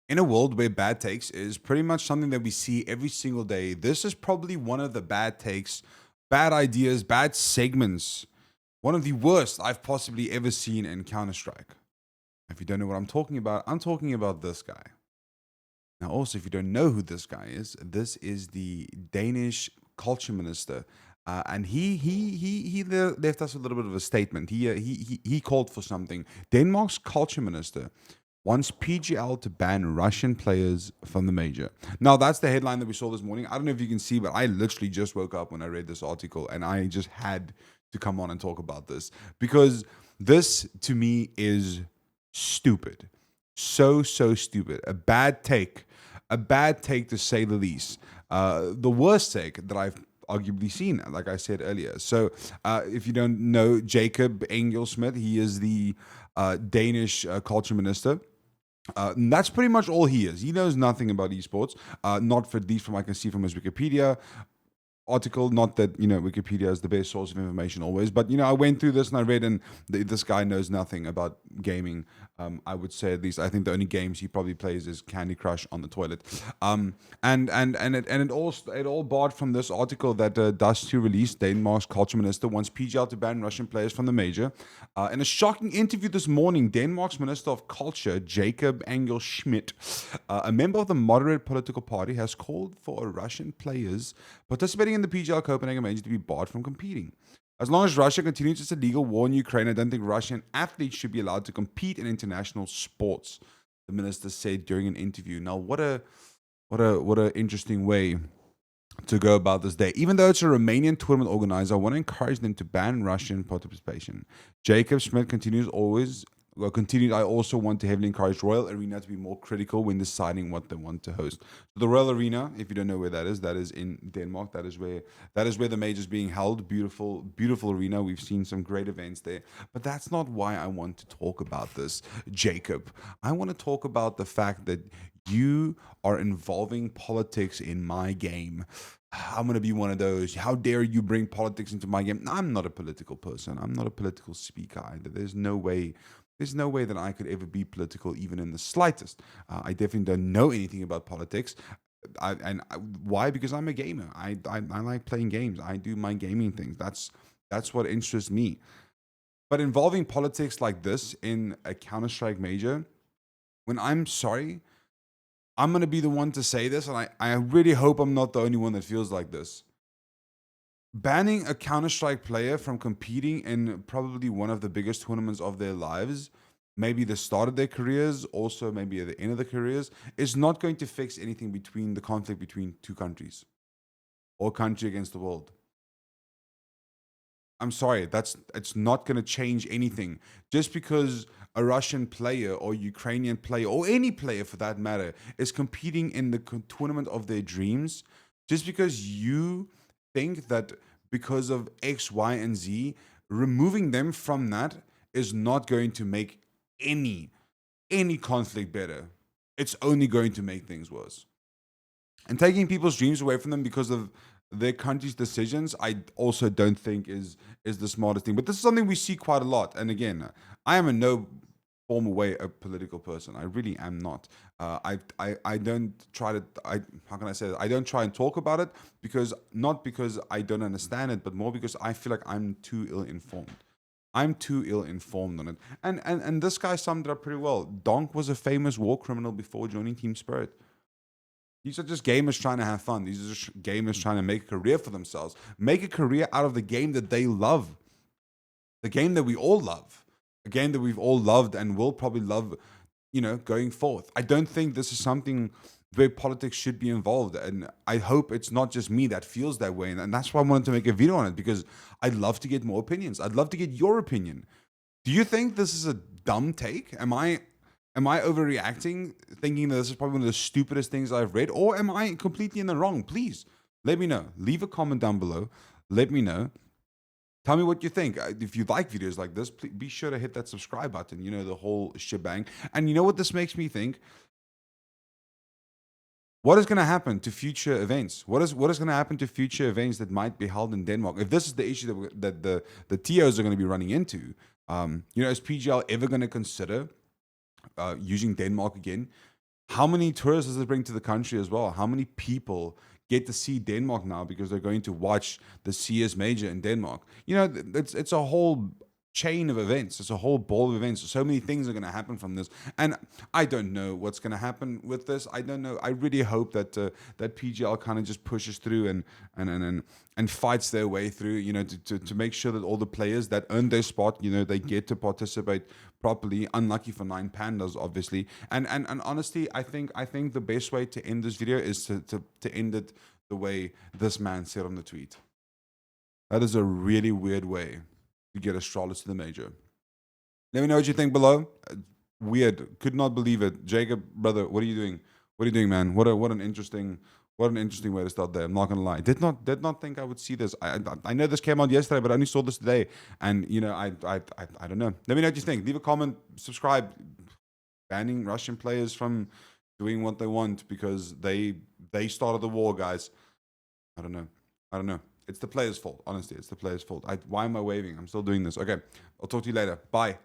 In a world where bad takes is pretty much something that we see every single day, this is probably one of the bad takes, bad ideas, bad segments, one of the worst I've possibly ever seen in Counter Strike. If you don't know what I'm talking about this guy. Now, also, if you don't know who this is the Danish culture minister. And he left us a little bit of a statement. He called for something. Denmark's culture minister wants PGL to ban Russian players from the major. Now, that's the headline that we saw this morning. I don't know if you can see, but I literally just woke up when I read this article, and I just had to come on and talk about this because this, to me, is stupid. So stupid. A bad take to say the least. The worst take that I've arguably seen, like I said earlier. So, if you don't know Jakob Engel-Schmidt, he is the Danish culture minister. And that's pretty much all he is. He knows nothing about esports, not for at least from I can see from his Wikipedia article. Not that Wikipedia is the best source of information always, but I went through this and I read, and this guy knows nothing about gaming. I would say, at least I think the only games he probably plays is Candy Crush on the toilet. And it all barred from this article that Dust2 released. Denmark's culture minister wants PGL to ban Russian players from the major. In a shocking interview this morning, Denmark's Minister of Culture, Jakob Engel-Schmidt, a member of the moderate political party, has called for Russian players participating in the PGL Copenhagen Major to be barred from competing. As long as Russia continues its illegal war in Ukraine, I don't think Russian athletes should be allowed to compete in international sports, the minister said during an interview. Now, what a interesting way to go about this day. Even though it's a Romanian tournament organizer, I want to encourage them to ban Russian participation. Jacob Schmidt continued, I also want to heavily encourage Royal Arena to be more critical when deciding what they want to host. So the Royal Arena, if you don't know where that is in Denmark. That is where the major is being held. Beautiful, beautiful arena. We've seen some great events there. But that's not why I want to talk about this, Jacob. I want to talk about the fact that you are involving politics in my game. I'm going to be one of those. How dare you bring politics into my game? I'm not a political person. I'm not a political speaker either. There's no way that I could ever be political, even in the slightest. I definitely don't know anything about politics. Why? Because I'm a gamer. I like playing games. I do my gaming things. That's what interests me. But involving politics like this in a Counter Strike major, when I'm going to be the one to say this, and I really hope I'm not the only one that feels like this. Banning a Counter Strike player from competing in probably one of the biggest tournaments of their lives, maybe the start of their careers, also maybe at the end of their careers, is not going to fix anything between the conflict between two countries or country against the world. I'm sorry, it's not going to change anything. Just because a Russian player or Ukrainian player or any player for that matter is competing in the tournament of their dreams, just because you think that because of X, Y, and Z, removing them from that is not going to make any conflict better. It's only going to make things worse. And taking people's dreams away from them because of their country's decisions, I also don't think is the smartest thing. But this is something we see quite a lot. And again, I am in no form or way a political person. I really am not. I don't try to. How can I say that? I don't try and talk about it not because I don't understand it, but more because I feel like I'm too ill informed. I'm too ill informed on it. And this guy summed it up pretty well. Donk was a famous war criminal before joining Team Spirit. These are just gamers trying to have fun. These are just gamers trying to make a career for themselves. Make a career out of the game that they love. The game that we all love. A game that we've all loved and will probably love, going forth. I don't think this is something where politics should be involved. And I hope it's not just me that feels that way. And that's why I wanted to make a video on it, because I'd love to get more opinions. I'd love to get your opinion. Do you think this is a dumb take? Am I overreacting, thinking that this is probably one of the stupidest things I've read, or am I completely in the wrong? Please let me know. Leave a comment down below. Let me know. Tell me what you think. If you like videos like this, please be sure to hit that subscribe button. The whole shebang. And you know what this makes me think? What is going to happen to future events? What is going to happen to future events that might be held in Denmark? If this is the issue that the TOs are going to be running into, is PGL ever going to consider using Denmark again? how many tourists does it bring to the country as well? How many people get to see Denmark now because they're going to watch the CS Major in Denmark? You know, it's a whole chain of events. It's a whole ball of events. So many things are going to happen from this, and I don't know what's going to happen with this. I don't know. I really hope that that PGL kind of just pushes through and fights their way through. You know, to make sure that all the players that earn their spot, you know, they get to participate properly. Unlucky for Nine Pandas, obviously, and honestly, I think the best way to end this video is to end it the way this man said on the tweet. That is a really weird way to get astrologers to the major. Let me know what you think below. Weird. Could not believe it. Jacob, brother, what are you doing? What are you doing, man? What an interesting way to start there. I'm not gonna lie. Did not think I would see this. I know this came out yesterday, but I only saw this today. And you know, I don't know. Let me know what you think. Leave a comment, subscribe. Banning Russian players from doing what they want because they started the war, guys. I don't know. It's the players' fault. Honestly, it's the players' fault. Why am I waving? I'm still doing this. Okay, I'll talk to you later. Bye.